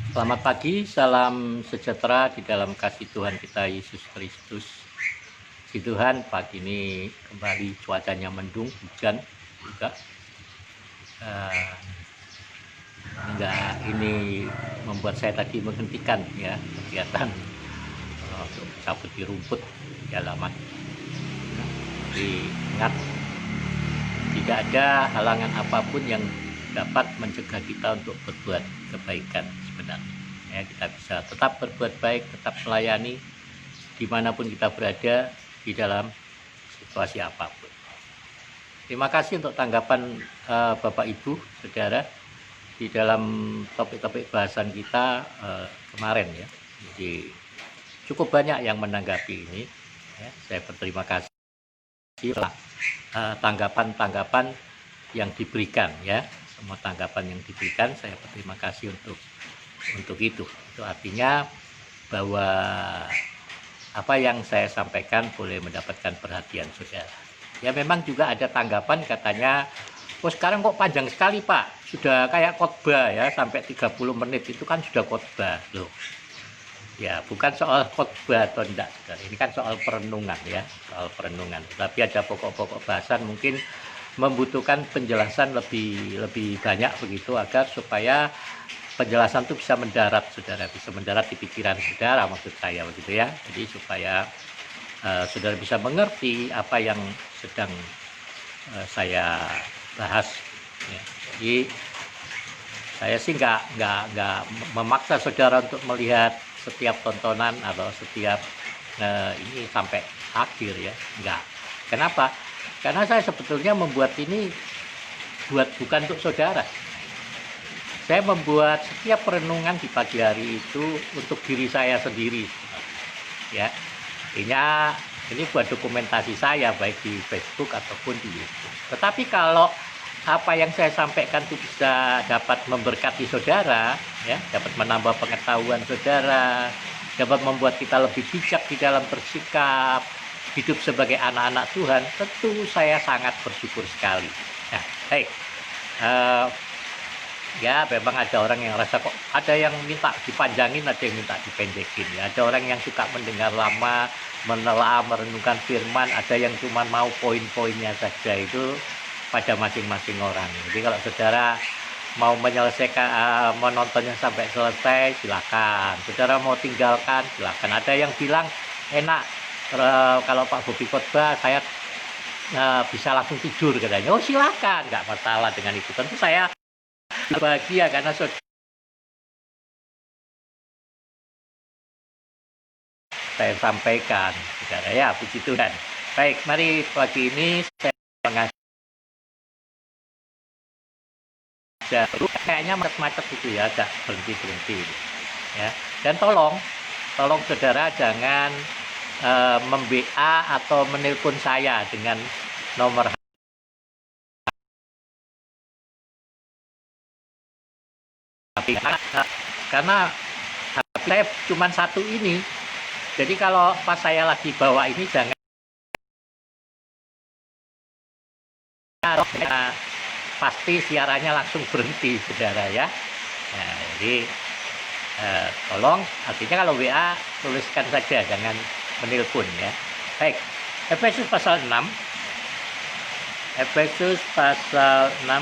Selamat pagi, salam sejahtera di dalam kasih Tuhan kita Yesus Kristus. Si Tuhan, pagi ini kembali cuacanya mendung, hujan juga. Ini membuat saya tadi menghentikan ya kegiatan untuk cabut di rumput di halaman. Jadi ingat, tidak ada halangan apapun yang dapat mencegah kita untuk berbuat kebaikan sebenarnya. Ya, kita bisa tetap berbuat baik, tetap melayani dimanapun kita berada di dalam situasi apapun. Terima kasih untuk tanggapan Bapak Ibu, Saudara, di dalam topik-topik bahasan kita kemarin ya. Jadi cukup banyak yang menanggapi ini. Ya, saya berterima kasih atas tanggapan-tanggapan yang diberikan ya. Semua tanggapan yang diberikan saya berterima kasih untuk itu. Itu artinya bahwa apa yang saya sampaikan boleh mendapatkan perhatian saudara. Ya memang juga ada tanggapan katanya, oh sekarang kok panjang sekali Pak, sudah kayak khotbah ya, sampai 30 menit itu kan sudah khotbah loh. Ya bukan soal khotbah atau tidak, saudara. Ini kan soal perenungan ya, soal perenungan. Tapi ada pokok-pokok bahasan mungkin membutuhkan penjelasan lebih banyak begitu agar supaya penjelasan itu bisa mendarat, saudara, bisa mendarat di pikiran saudara, maksud saya begitu ya. Jadi supaya saudara bisa mengerti apa yang sedang saya bahas. Ya. Jadi saya sih nggak memaksa saudara untuk melihat setiap tontonan atau setiap ini sampai akhir ya, nggak. Kenapa? Karena saya sebetulnya membuat ini bukan untuk saudara. Saya membuat setiap perenungan di pagi hari itu untuk diri saya sendiri. Ya, ini buat dokumentasi saya baik di Facebook ataupun di YouTube. Tetapi kalau apa yang saya sampaikan itu bisa dapat memberkati saudara, ya, dapat menambah pengetahuan saudara, dapat membuat kita lebih bijak di dalam bersikap, hidup sebagai anak-anak Tuhan, tentu saya sangat bersyukur sekali. Nah, baik. Ya memang ada orang yang rasa kok ada yang minta dipanjangin, ada yang minta dipendekin ya. Ada orang yang suka mendengar lama, menelaah, merenungkan firman, ada yang cuma mau poin-poinnya saja. Itu pada masing-masing orang. Jadi kalau saudara mau menyelesaikan menontonnya sampai selesai silakan, saudara mau tinggalkan silakan. Ada yang bilang enak kalau Pak Bobi khotbah saya bisa langsung tidur katanya. Oh silakan, nggak masalah dengan itu. Tentu saya bahagia karena saya sampaikan, saudara ya, puji Tuhan. Baik, mari pagi ini saya mengajak kayaknya macet-macet gitu ya, agak berhenti ya. Dan tolong saudara jangan mem-BA atau menelpon saya dengan nomor HP karena HP saya cuma satu ini. Jadi kalau pas saya lagi bawa ini jangan pasti siarannya langsung berhenti saudara ya. Nah, jadi tolong artinya kalau WA tuliskan saja, jangan menelpon ya. Baik, Efesus pasal 6. Efesus pasal 6.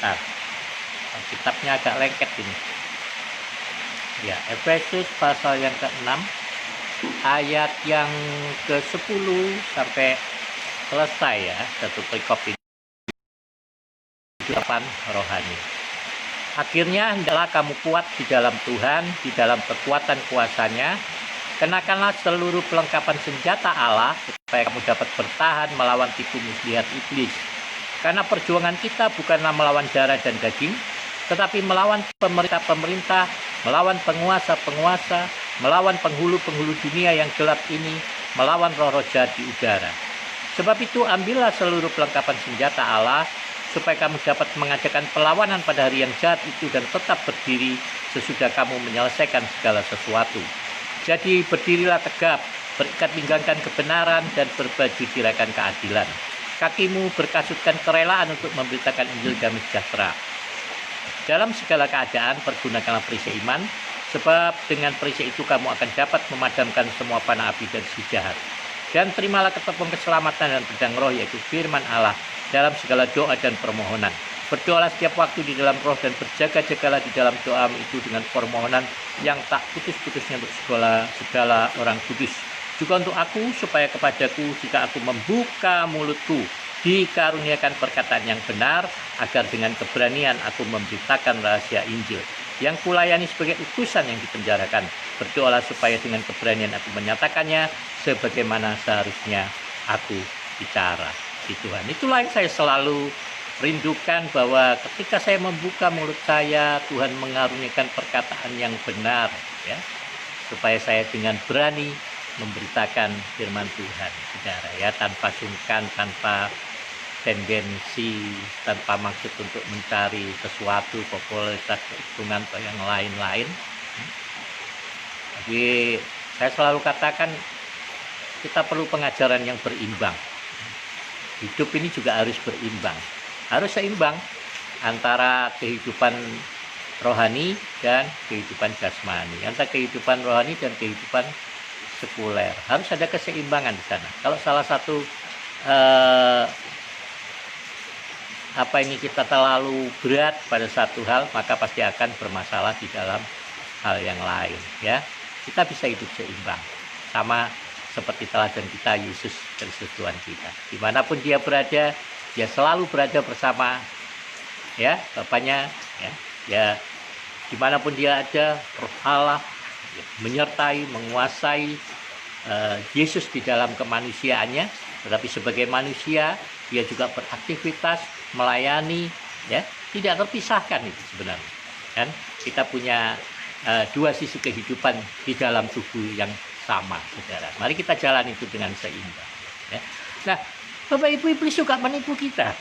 Nah, kitabnya agak lengket ini. Ya, Efesus pasal yang ke-6 ayat yang ke-10 sampai selesai ya, satu perikop ini 8 rohani. Akhirnya hendaklah kamu kuat di dalam Tuhan, di dalam kekuatan kuasanya. Kenakanlah seluruh perlengkapan senjata Allah supaya kamu dapat bertahan melawan tipu muslihat iblis. Karena perjuangan kita bukanlah melawan darah dan daging, tetapi melawan pemerintah-pemerintah, melawan penguasa-penguasa, melawan penghulu-penghulu dunia yang gelap ini, melawan roh-roh jahat di udara. Sebab itu ambillah seluruh perlengkapan senjata Allah, supaya kamu dapat mengadakan perlawanan pada hari yang jahat itu dan tetap berdiri sesudah kamu menyelesaikan segala sesuatu. Jadi berdirilah tegap, berikat pinggangkan kebenaran dan berbaju tirakan keadilan. Kakimu berkasutkan kerelaan untuk memberitakan Injil damai sejahtera. Dalam segala keadaan pergunakanlah perisai iman, sebab dengan perisai itu kamu akan dapat memadamkan semua panah api dan si jahat. Dan terimalah ketopong keselamatan dan pedang roh, yaitu firman Allah, dalam segala doa dan permohonan. Berdoalah setiap waktu di dalam roh dan berjaga-jagalah di dalam doa itu dengan permohonan yang tak putus-putusnya untuk segala orang kudus. Juga untuk aku, supaya kepadaku jika aku membuka mulutku dikaruniakan perkataan yang benar, agar dengan keberanian aku memberitakan rahasia Injil yang kulayani sebagai utusan yang dipenjarakan. Berdoalah supaya dengan keberanian aku menyatakannya sebagaimana seharusnya aku bicara di Tuhan. Itulah yang saya selalu rindukan, bahwa ketika saya membuka mulut saya, Tuhan mengaruniakan perkataan yang benar, ya, supaya saya dengan berani memberitakan firman Tuhan, saudara, ya, tanpa sungkan, tanpa tendensi, tanpa maksud untuk mencari sesuatu, popularitas, keuntungan atau yang lain-lain. Jadi saya selalu katakan, kita perlu pengajaran yang berimbang. Hidup ini juga harus berimbang, harus seimbang antara kehidupan rohani dan kehidupan jasmani, antara kehidupan rohani dan kehidupan sekuler. Harus ada keseimbangan di sana. Kalau salah satu kita terlalu berat pada satu hal, maka pasti akan bermasalah di dalam hal yang lain, ya. Kita bisa hidup seimbang, sama seperti teladan kita Yesus Kristus Tuhan kita. Dimanapun dia berada, dia selalu berada bersama, ya, Bapaknya, ya, dimanapun dia ada, Roh Allah menyertai, menguasai Yesus di dalam kemanusiaannya. Tetapi sebagai manusia, dia juga beraktivitas, melayani, ya, tidak terpisahkan itu sebenarnya. Kan kita punya dua sisi kehidupan di dalam tubuh yang sama, saudara. Mari kita jalan itu dengan seimbang, ya. Nah, Bapak Ibu, iblis juga menipu kita,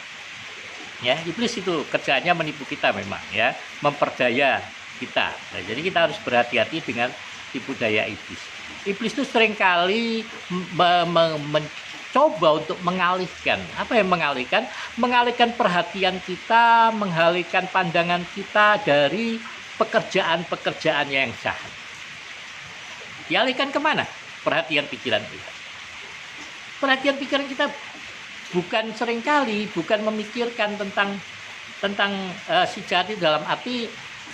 ya. Iblis itu kerjaannya menipu kita memang, ya, memperdaya kita. Nah, jadi kita harus berhati-hati dengan tipu daya iblis. Iblis itu seringkali mencoba untuk mengalihkan. Apa yang mengalihkan? Mengalihkan perhatian kita, mengalihkan pandangan kita dari pekerjaan-pekerjaan yang jahat. Dialihkan kemana? Perhatian pikiran kita. Perhatian pikiran kita bukan memikirkan tentang si jahat itu, dalam arti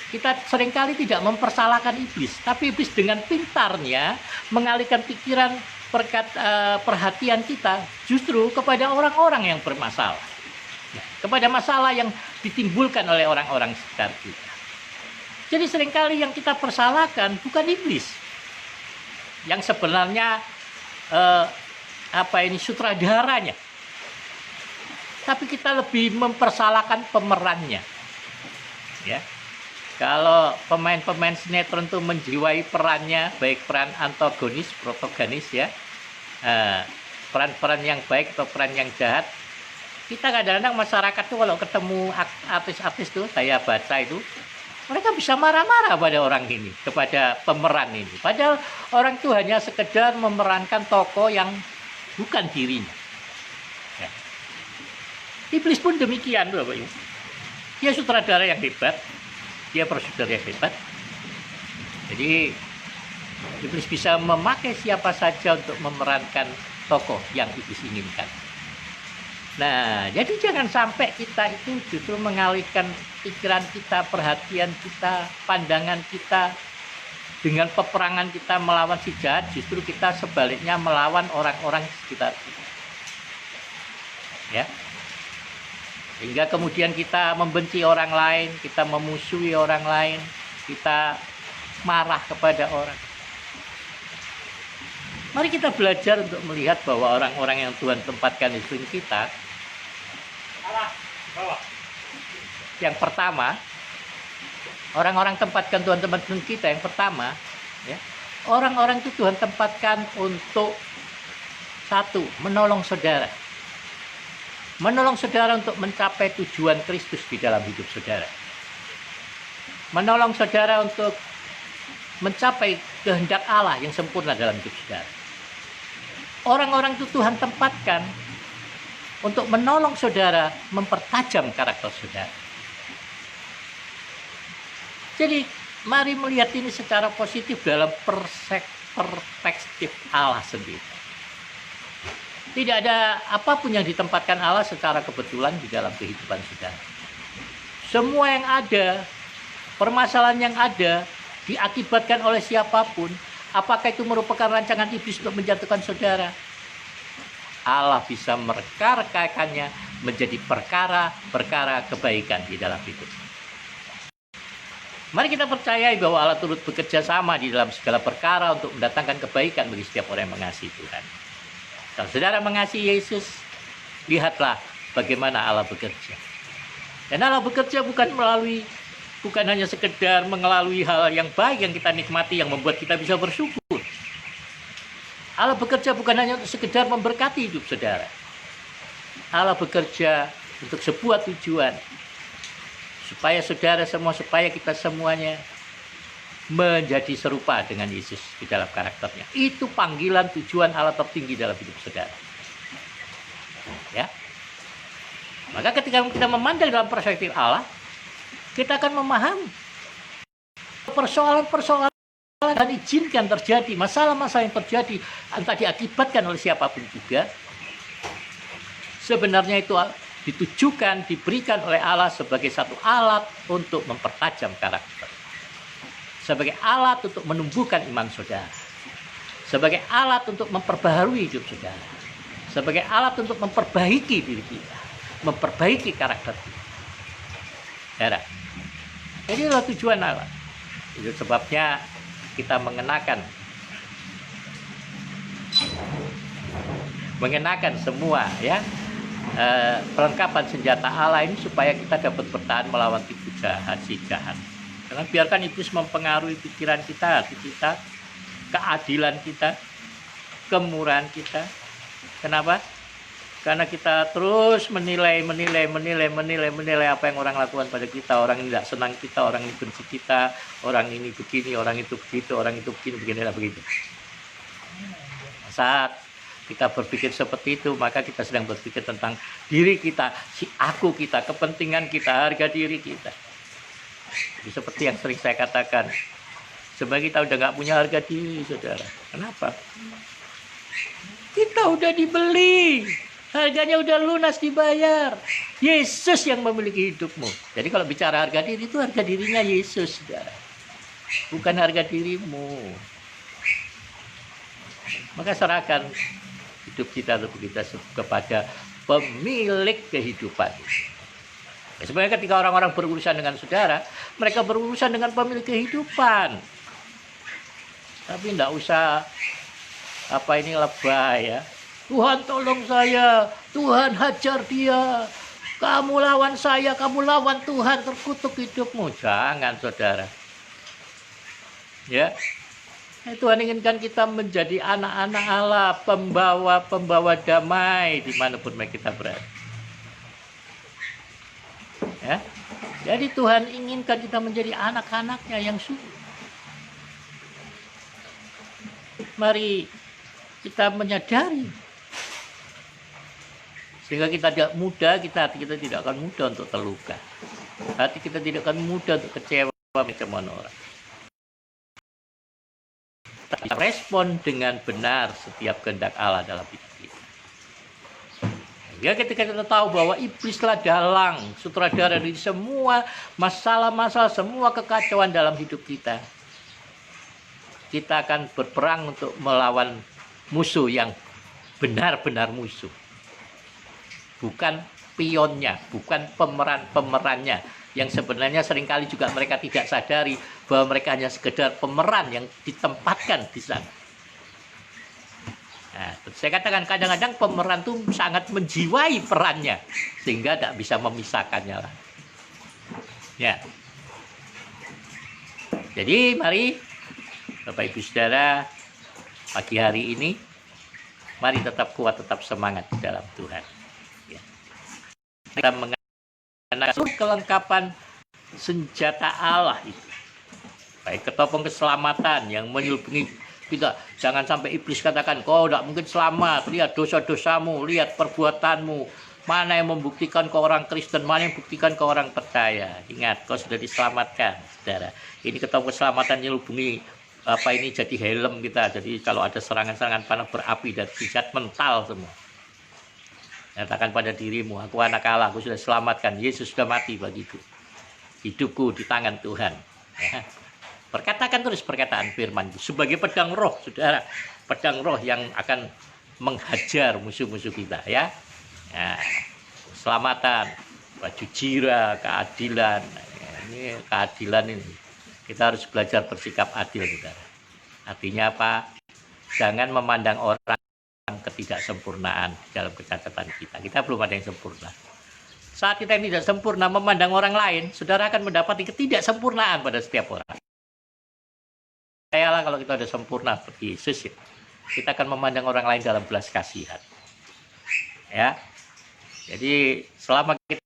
kita seringkali tidak mempersalahkan iblis, tapi iblis dengan pintarnya mengalihkan pikiran perhatian kita justru kepada orang-orang yang bermasalah, kepada masalah yang ditimbulkan oleh orang-orang sekitar kita. Jadi seringkali yang kita persalahkan bukan iblis, yang sebenarnya sutradaranya, tapi kita lebih mempersalahkan pemerannya, ya. Kalau pemain-pemain sinetron itu menjiwai perannya, baik peran antagonis, protagonis, ya, peran-peran yang baik atau peran yang jahat, kita kadang-kadang masyarakat tuh kalau ketemu artis-artis tuh, saya baca itu, mereka bisa marah-marah pada orang ini, kepada pemeran ini. Padahal orang itu hanya sekedar memerankan tokoh yang bukan dirinya. Ya. Iblis pun demikian, Bapak Ibu. Dia sutradara yang hebat, dia produser yang hebat. Jadi iblis bisa memakai siapa saja untuk memerankan tokoh yang iblis inginkan. Nah, jadi jangan sampai kita itu justru mengalihkan pikiran kita, perhatian kita, pandangan kita dengan peperangan kita melawan si jahat, justru kita sebaliknya melawan orang-orang sekitar kita. Ya. Sehingga kemudian kita membenci orang lain, kita memusuhi orang lain, kita marah kepada orang. Mari kita belajar untuk melihat bahwa orang-orang yang Tuhan tempatkan di sekeliling kita, yang pertama, orang-orang tempatkan Tuhan tempatkan kita, yang pertama, ya, orang-orang itu Tuhan tempatkan untuk satu, menolong saudara. Menolong saudara untuk mencapai tujuan Kristus di dalam hidup saudara. Menolong saudara untuk mencapai kehendak Allah yang sempurna dalam hidup saudara. Orang-orang itu Tuhan tempatkan untuk menolong saudara mempertajam karakter saudara. Jadi mari melihat ini secara positif dalam perspektif Allah sendiri. Tidak ada apapun yang ditempatkan Allah secara kebetulan di dalam kehidupan saudara. Semua yang ada, permasalahan yang ada, diakibatkan oleh siapapun. Apakah itu merupakan rancangan iblis untuk menjatuhkan saudara? Allah bisa mereka-rekakannya menjadi perkara-perkara kebaikan di dalam hidup. Mari kita percayai bahwa Allah turut bekerja sama di dalam segala perkara untuk mendatangkan kebaikan bagi setiap orang yang mengasihi Tuhan. Kalau saudara mengasihi Yesus, lihatlah bagaimana Allah bekerja. Dan Allah bekerja bukan hanya sekedar melalui hal yang baik yang kita nikmati, yang membuat kita bisa bersyukur. Allah bekerja bukan hanya untuk sekedar memberkati hidup saudara. Allah bekerja untuk sebuah tujuan. Supaya saudara semua, supaya kita semuanya menjadi serupa dengan Yesus di dalam karakternya. Itu panggilan tujuan Allah tertinggi dalam hidup saudara. Ya. Maka ketika kita memandang dalam perspektif Allah, kita akan memahami persoalan-persoalan yang izinkan terjadi, masalah-masalah yang terjadi, entah diakibatkan oleh siapapun juga, sebenarnya itu ditujukan, diberikan oleh Allah sebagai satu alat untuk mempertajam karakter, sebagai alat untuk menumbuhkan iman saudara, sebagai alat untuk memperbaharui hidup saudara, sebagai alat untuk memperbaiki diri kita, memperbaiki karakter kita. Saudara, inilah tujuan Allah. Itu sebabnya kita mengenakan semua ya perlengkapan senjata Allah ini supaya kita dapat bertahan melawan tipu jahat si jahat. Jangan biarkan iblis mempengaruhi pikiran kita, hati kita, keadilan kita, kemurahan kita. Kenapa? Karena kita terus menilai apa yang orang lakukan pada kita. Orang ini tidak senang kita, orang ini benci kita, orang ini begini, orang itu begitu, orang itu begini, beginilah begitu. Saat kita berpikir seperti itu, maka kita sedang berpikir tentang diri kita, si aku kita, kepentingan kita, harga diri kita. Jadi seperti yang sering saya katakan, sebenarnya kita udah nggak punya harga diri, saudara. Kenapa? Kita udah dibeli. Harganya udah lunas dibayar. Yesus yang memiliki hidupmu. Jadi kalau bicara harga diri, itu harga dirinya Yesus, saudara. Bukan harga dirimu. Maka serahkan hidup kita kepada pemilik kehidupan. Ya, sebenarnya ketika orang-orang berurusan dengan saudara, mereka berurusan dengan pemilik kehidupan. Tapi tidak usah lebay ya. Tuhan tolong saya, Tuhan hajar dia, kamu lawan saya, kamu lawan Tuhan, terkutuk hidupmu. Jangan saudara. Ya, Tuhan inginkan kita menjadi anak-anak Allah, pembawa damai dimanapun kita berada. Ya, jadi Tuhan inginkan kita menjadi anak-anaknya yang sungguh. Mari kita menyadari, sehingga kita tidak mudah, hati kita tidak akan mudah untuk terluka. Hati kita tidak akan mudah untuk kecewa macam orang. Kita respon dengan benar setiap kehendak Allah dalam hidup kita. Ya, ketika kita tahu bahwa iblislah dalang, sutradara dari semua masalah-masalah, semua kekacauan dalam hidup kita, kita akan berperang untuk melawan musuh yang benar-benar musuh. Bukan pionnya, bukan pemerannya, yang sebenarnya seringkali juga mereka tidak sadari bahwa mereka hanya sekedar pemeran yang ditempatkan di sana. Nah, saya katakan kadang-kadang pemeran itu sangat menjiwai perannya sehingga tidak bisa memisahkannya lah. Ya. Jadi mari Bapak Ibu Saudara, pagi hari ini mari tetap kuat, tetap semangat di dalam Tuhan. Kita mengenal kelengkapan senjata Allah itu, baik ketopong keselamatan yang melindungi kita. Jangan sampai iblis katakan kau tidak mungkin selamat, lihat dosa-dosamu, lihat perbuatanmu, Mana yang membuktikan kau orang Kristen, mana yang membuktikan kau orang percaya. Ingat, kau sudah diselamatkan, saudara. Ini ketemu keselamatan nyelubungi apa ini jadi helm kita. Jadi kalau ada serangan-serangan panah berapi dan hujat mental semua. Nyatakan pada dirimu, aku anak Allah, aku sudah selamatkan. Yesus sudah mati bagiku. Hidupku di tangan Tuhan. Ya. Perkatakan terus perkataan firman sebagai pedang roh, saudara. Pedang roh yang akan menghajar musuh-musuh kita, ya. Nah, keselamatan, baju jira, keadilan. Ini keadilan ini. Kita harus belajar bersikap adil, saudara. Artinya apa? Jangan memandang orang ketidaksempurnaan dalam kecacatan kita. Kita belum ada yang sempurna. Saat kita yang tidak sempurna memandang orang lain, saudara akan mendapati ketidaksempurnaan pada setiap orang. Percayalah kalau kita sudah sempurna seperti Yesus, ya, kita akan memandang orang lain dalam belas kasihan. Ya, jadi selama kita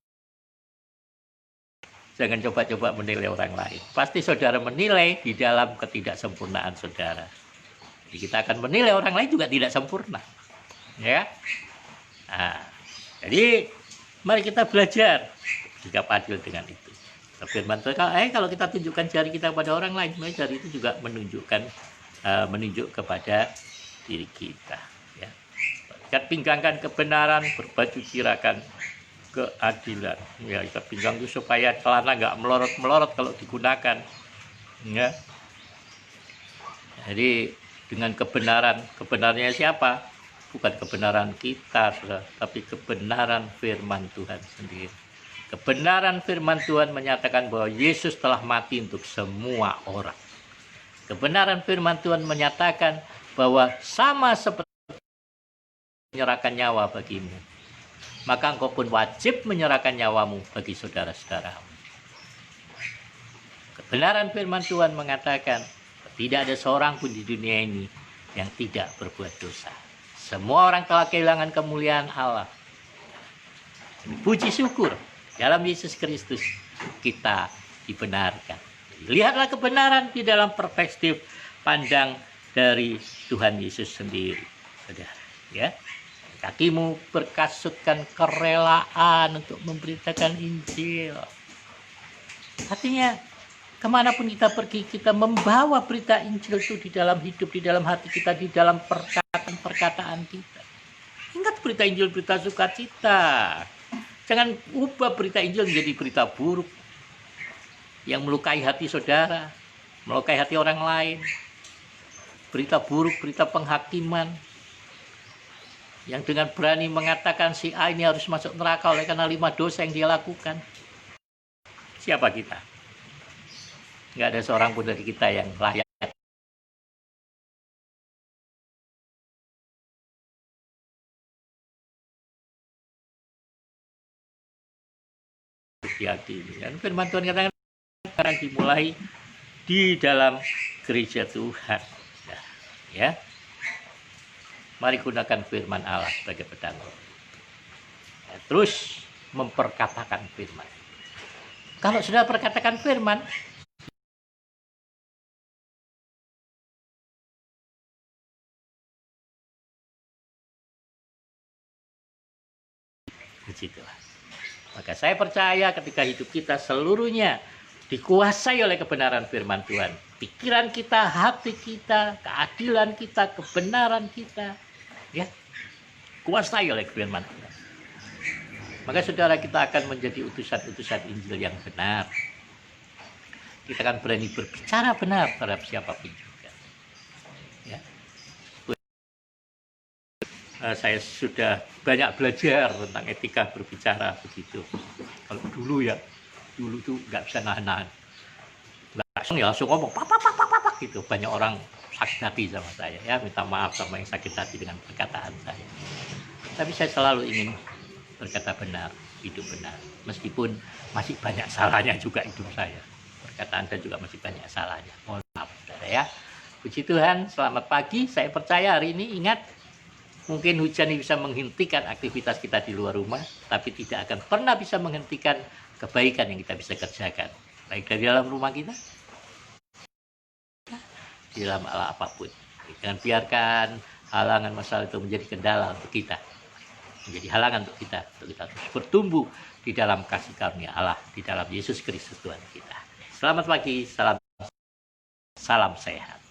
jangan coba-coba menilai orang lain. Pasti saudara menilai di dalam ketidaksempurnaan saudara. Jadi kita akan menilai orang lain juga tidak sempurna. Ya. Nah, jadi mari kita belajar sikap adil dengan itu. Firman Tuhan, kalau kita tunjukkan jari kita pada orang lain, jari itu juga menunjuk kepada diri kita. Ya. Ikat pinggangkan kebenaran, berbaju jirakan keadilan. Ya, ikat pinggang itu supaya celana nggak melorot-melorot kalau digunakan. Ya. Jadi dengan kebenarannya siapa? Bukan kebenaran kita, tapi kebenaran firman Tuhan sendiri. Kebenaran firman Tuhan menyatakan bahwa Yesus telah mati untuk semua orang. Kebenaran firman Tuhan menyatakan bahwa sama seperti menyerahkan nyawa bagimu, maka engkau pun wajib menyerahkan nyawamu bagi saudara-saudaramu. Kebenaran firman Tuhan mengatakan tidak ada seorang pun di dunia ini yang tidak berbuat dosa. Semua orang telah kehilangan kemuliaan Allah. Puji syukur, dalam Yesus Kristus kita dibenarkan. Lihatlah kebenaran di dalam perspektif pandang dari Tuhan Yesus sendiri. Saudara, ya. Kakimu berkasutkan kerelaan untuk memberitakan Injil. Artinya, kemanapun kita pergi, kita membawa berita Injil itu di dalam hidup, di dalam hati kita, di dalam perkataan kita. Ingat berita Injil, berita sukacita. Jangan ubah berita Injil menjadi berita buruk yang melukai hati saudara, melukai hati orang lain. Berita buruk, berita penghakiman yang dengan berani mengatakan si A ini harus masuk neraka oleh karena 5 dosa yang dia lakukan. Siapa kita? Nggak ada seorang pun dari kita yang layak. Dan firman Tuhan katakan akan dimulai di dalam gereja Tuhan. Ya. Mari gunakan firman Allah sebagai pedang. Ya, terus memperkatakan firman. Kalau sudah perkatakan firman, begitulah. Maka saya percaya ketika hidup kita seluruhnya dikuasai oleh kebenaran firman Tuhan. Pikiran kita, hati kita, keadilan kita, kebenaran kita, ya, kuasai oleh firman Tuhan. Maka saudara, kita akan menjadi utusan-utusan Injil yang benar. Kita akan berani berbicara benar terhadap siapapun juga. Ya. Saya sudah banyak belajar tentang etika berbicara begitu. Kalau dulu tuh nggak bisa nahan-nahan, langsung ngomong pak gitu. Banyak orang sakit hati sama saya, ya, minta maaf sama yang sakit hati dengan perkataan saya. Tapi saya selalu ingin berkata benar, hidup benar, meskipun masih banyak salahnya juga hidup saya. Perkataan saya juga masih banyak salahnya. Mohon maaf, saudara, ya. Puji Tuhan, selamat pagi. Saya percaya hari ini, ingat, mungkin hujan ini bisa menghentikan aktivitas kita di luar rumah, tapi tidak akan pernah bisa menghentikan kebaikan yang kita bisa kerjakan. Baik dari dalam rumah kita, di dalam apapun. Jangan biarkan halangan masalah itu menjadi kendala untuk kita. menjadi halangan untuk kita terus bertumbuh di dalam kasih karunia Allah, di dalam Yesus Kristus Tuhan kita. Selamat pagi, salam sehat.